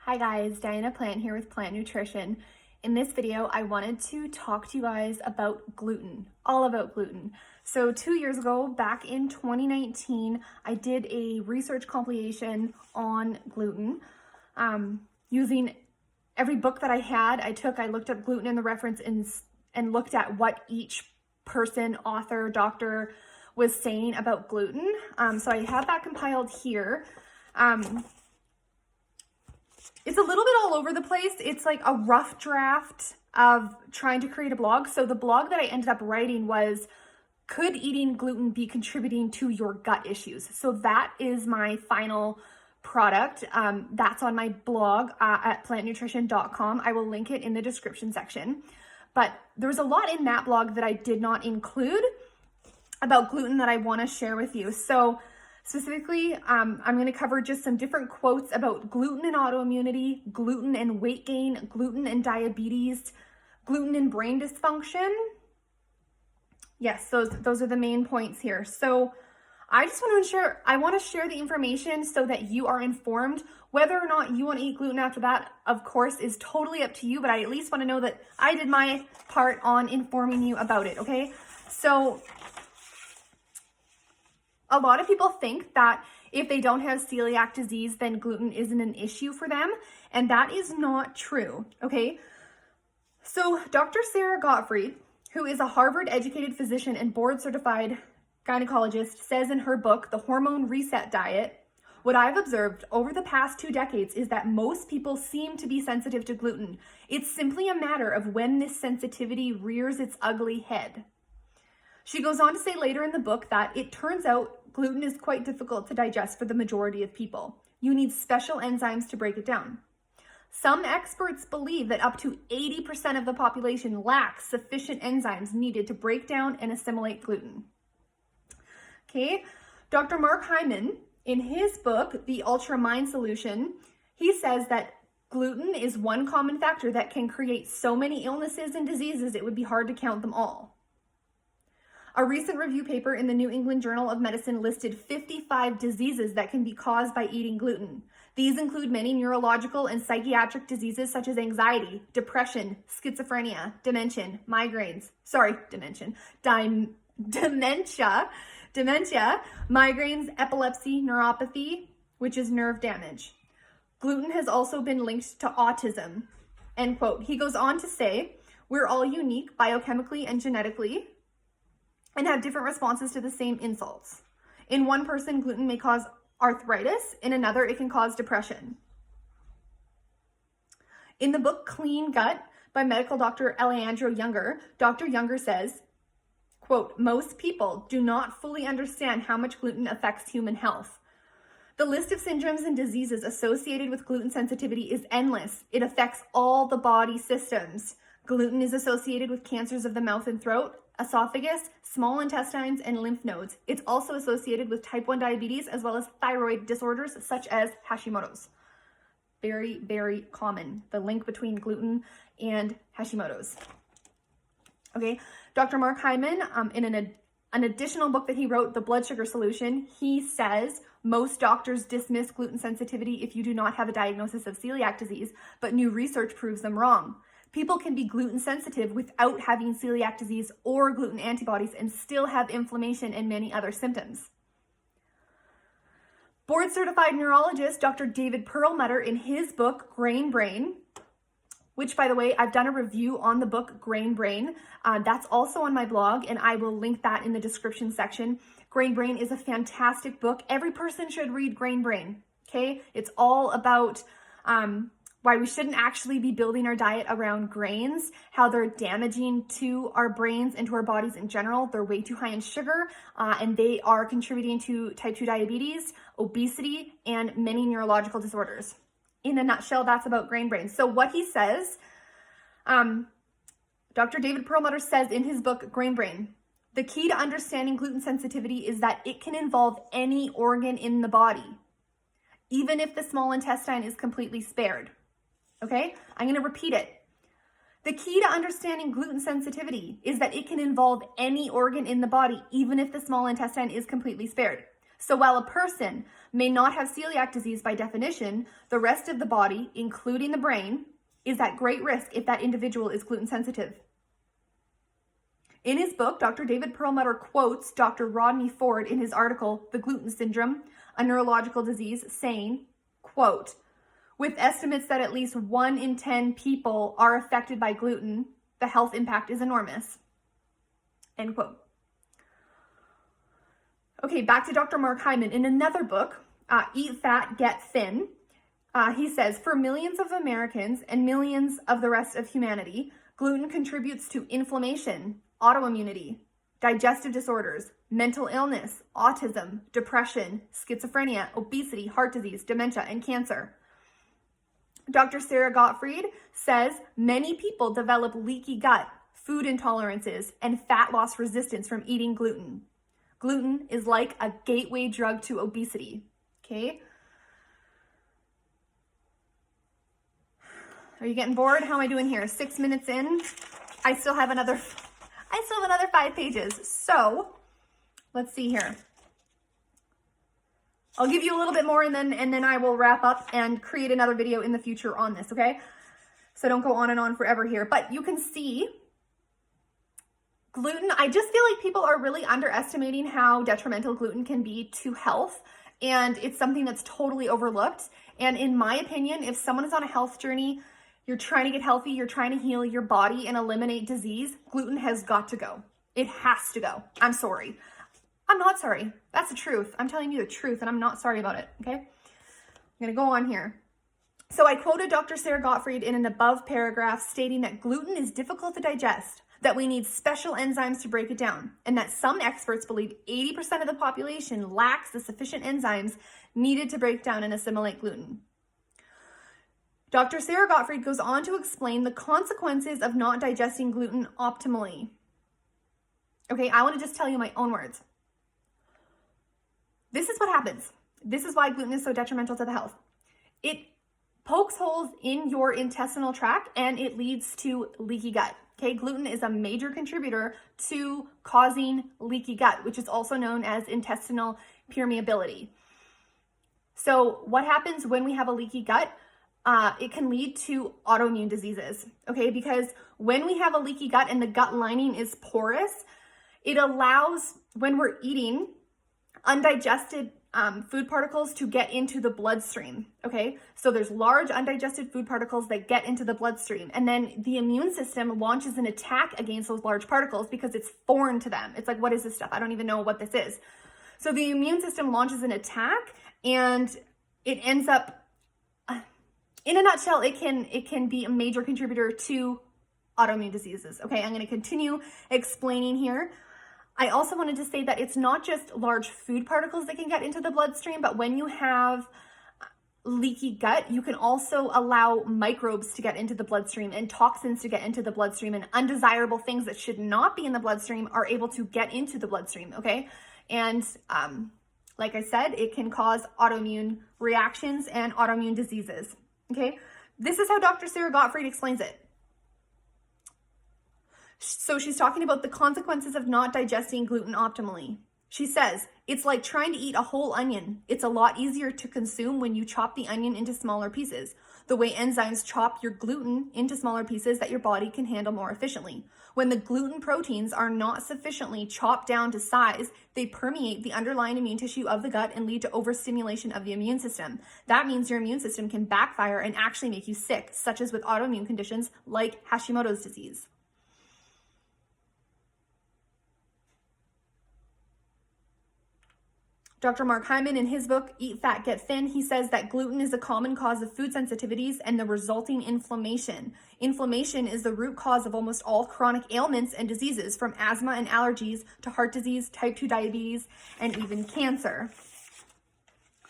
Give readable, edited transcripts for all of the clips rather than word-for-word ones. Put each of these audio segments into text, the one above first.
Hi guys, Diana Plant here with Plant Nutrition. In this video, I wanted to talk to you guys about gluten, all about gluten. So 2 years ago, back in 2019, I did a research compilation on gluten. Using every book that I had, I looked up gluten in the reference and looked at what each person, author, doctor was saying about gluten. So I have that compiled here. It's a little bit all over the place. It's like a rough draft of trying to create a blog. So the blog that I ended up writing was, could eating gluten be contributing to your gut issues? So that is my final product. That's on my blog at plantnutrition.com. I will link it in the description section. But there's a lot in that blog that I did not include about gluten that I want to share with you. So specifically, I'm going to cover just some different quotes about gluten and autoimmunity, gluten and weight gain, gluten and diabetes, gluten and brain dysfunction. Yes, those are the main points here. So I just want to share the information so that you are informed. Whether or not you want to eat gluten after that, of course, is totally up to you, but I at least want to know that I did my part on informing you about it, okay? So a lot of people think that if they don't have celiac disease, then gluten isn't an issue for them, and that is not true, okay? So Dr. Sara Gottfried, who is a Harvard-educated physician and board-certified gynecologist, says in her book, The Hormone Reset Diet, what I've observed over the past 2 decades is that most people seem to be sensitive to gluten. It's simply a matter of when this sensitivity rears its ugly head. She goes on to say later in the book that it turns out gluten is quite difficult to digest for the majority of people. You need special enzymes to break it down. Some experts believe that up to 80% of the population lacks sufficient enzymes needed to break down and assimilate gluten. Okay, Dr. Mark Hyman, in his book, The Ultra Mind Solution, he says that gluten is one common factor that can create so many illnesses and diseases it would be hard to count them all. A recent review paper in the New England Journal of Medicine listed 55 diseases that can be caused by eating gluten. These include many neurological and psychiatric diseases such as anxiety, depression, schizophrenia, dementia, migraines, epilepsy, neuropathy, which is nerve damage. Gluten has also been linked to autism, end quote. He goes on to say, we're all unique biochemically and genetically, and have different responses to the same insults. In one person, gluten may cause arthritis. In another, it can cause depression. In the book Clean Gut by medical doctor Alejandro Junger, Dr. Junger says, quote, most people do not fully understand how much gluten affects human health. The list of syndromes and diseases associated with gluten sensitivity is endless. It affects all the body systems. Gluten is associated with cancers of the mouth and throat, esophagus, small intestines, and lymph nodes. It's also associated with type 1 diabetes as well as thyroid disorders such as Hashimoto's. Very, very common, the link between gluten and Hashimoto's. Okay, Dr. Mark Hyman, in an additional book that he wrote, The Blood Sugar Solution, he says most doctors dismiss gluten sensitivity if you do not have a diagnosis of celiac disease, but new research proves them wrong. People can be gluten sensitive without having celiac disease or gluten antibodies and still have inflammation and many other symptoms. Board-certified neurologist Dr. David Perlmutter, in his book, Grain Brain, which, by the way, I've done a review on the book Grain Brain. That's also on my blog, and I will link that in the description section. Grain Brain is a fantastic book. Every person should read Grain Brain, okay? It's all about why we shouldn't actually be building our diet around grains, how they're damaging to our brains and to our bodies in general. They're way too high in sugar, and they are contributing to type 2 diabetes, obesity, and many neurological disorders. In a nutshell, that's about Grain Brain. So what he says, Dr. David Perlmutter says in his book, Grain Brain, the key to understanding gluten sensitivity is that it can involve any organ in the body, even if the small intestine is completely spared. Okay, I'm going to repeat it. The key to understanding gluten sensitivity is that it can involve any organ in the body, even if the small intestine is completely spared. So while a person may not have celiac disease by definition, the rest of the body, including the brain, is at great risk if that individual is gluten sensitive. In his book, Dr. David Perlmutter quotes Dr. Rodney Ford in his article, The Gluten Syndrome, a Neurological Disease, saying, quote, with estimates that at least 1 in 10 people are affected by gluten, the health impact is enormous, end quote. Okay, back to Dr. Mark Hyman. In another book, Eat Fat, Get Thin, he says, for millions of Americans and millions of the rest of humanity, gluten contributes to inflammation, autoimmunity, digestive disorders, mental illness, autism, depression, schizophrenia, obesity, heart disease, dementia, and cancer. Dr. Sara Gottfried says many people develop leaky gut, food intolerances, and fat loss resistance from eating gluten. Gluten is like a gateway drug to obesity, okay? Are you getting bored? How am I doing here? 6 minutes in. I still have another 5 pages. So let's see here. I'll give you a little bit more and then I will wrap up and create another video in the future on this, okay? So don't go on and on forever here. But you can see gluten, I just feel like people are really underestimating how detrimental gluten can be to health. And it's something that's totally overlooked. And in my opinion, if someone is on a health journey, you're trying to get healthy, you're trying to heal your body and eliminate disease, gluten has got to go. It has to go. I'm sorry. I'm not sorry. That's the truth. I'm telling you the truth and I'm not sorry about it, okay? I'm gonna go on here. So I quoted Dr. Sara Gottfried in an above paragraph stating that gluten is difficult to digest, that we need special enzymes to break it down, and that some experts believe 80% of the population lacks the sufficient enzymes needed to break down and assimilate gluten. Dr. Sara Gottfried goes on to explain the consequences of not digesting gluten optimally. Okay, I want to just tell you my own words. This is what happens. This is why gluten is so detrimental to the health. It pokes holes in your intestinal tract and it leads to leaky gut. Okay, gluten is a major contributor to causing leaky gut, which is also known as intestinal permeability. So what happens when we have a leaky gut? It can lead to autoimmune diseases, okay? Because when we have a leaky gut and the gut lining is porous, it allows, when we're eating, undigested food particles to get into the bloodstream, okay? So there's large undigested food particles that get into the bloodstream, and then the immune system launches an attack against those large particles because it's foreign to them. It's like, what is this stuff? I don't even know what this is. So the immune system launches an attack and it ends up, in a nutshell, it can be a major contributor to autoimmune diseases, okay? I'm gonna continue explaining here. I also wanted to say that it's not just large food particles that can get into the bloodstream, but when you have leaky gut, you can also allow microbes to get into the bloodstream and toxins to get into the bloodstream, and undesirable things that should not be in the bloodstream are able to get into the bloodstream, okay? And like I said, it can cause autoimmune reactions and autoimmune diseases, okay? This is how Dr. Sara Gottfried explains it. So she's talking about the consequences of not digesting gluten optimally. She says, it's like trying to eat a whole onion. It's a lot easier to consume when you chop the onion into smaller pieces, the way enzymes chop your gluten into smaller pieces that your body can handle more efficiently. When the gluten proteins are not sufficiently chopped down to size, they permeate the underlying immune tissue of the gut and lead to overstimulation of the immune system. That means your immune system can backfire and actually make you sick, such as with autoimmune conditions like Hashimoto's disease. Dr. Mark Hyman, in his book, Eat Fat, Get Thin, he says that gluten is a common cause of food sensitivities and the resulting inflammation. Inflammation is the root cause of almost all chronic ailments and diseases, from asthma and allergies to heart disease, type 2 diabetes, and even cancer,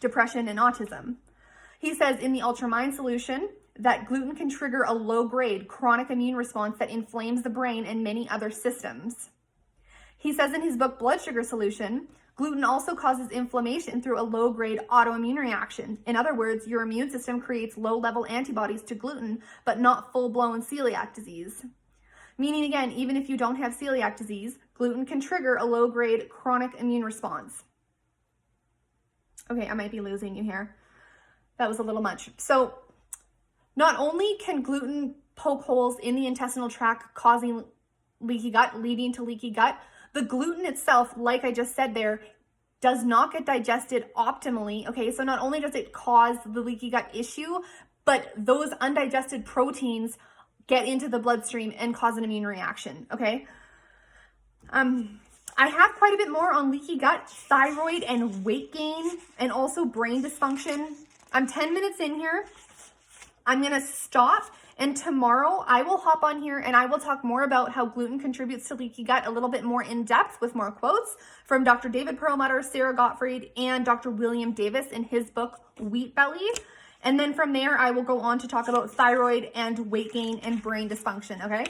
depression, and autism. He says in the Ultramind solution that gluten can trigger a low-grade chronic immune response that inflames the brain and many other systems. He says in his book, Blood Sugar Solution, gluten also causes inflammation through a low-grade autoimmune reaction. In other words, your immune system creates low-level antibodies to gluten, but not full-blown celiac disease. Meaning, again, even if you don't have celiac disease, gluten can trigger a low-grade chronic immune response. Okay, I might be losing you here. That was a little much. So not only can gluten poke holes in the intestinal tract causing leaky gut, leading to leaky gut, the gluten itself, like I just said there, does not get digested optimally. Okay, so not only does it cause the leaky gut issue, but those undigested proteins get into the bloodstream and cause an immune reaction. Okay. I have quite a bit more on leaky gut, thyroid, and weight gain, and also brain dysfunction. I'm 10 minutes in here. I'm going to stop, and tomorrow I will hop on here and I will talk more about how gluten contributes to leaky gut a little bit more in depth with more quotes from Dr. David Perlmutter, Sara Gottfried, and Dr. William Davis in his book, Wheat Belly. And then from there, I will go on to talk about thyroid and weight gain and brain dysfunction, okay?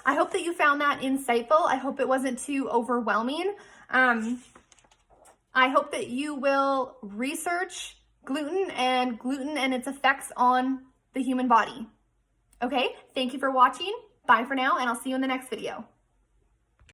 I hope that you found that insightful. I hope it wasn't too overwhelming. I hope that you will research gluten and its effects on the human body. Okay, thank you for watching. Bye for now, and I'll see you in the next video.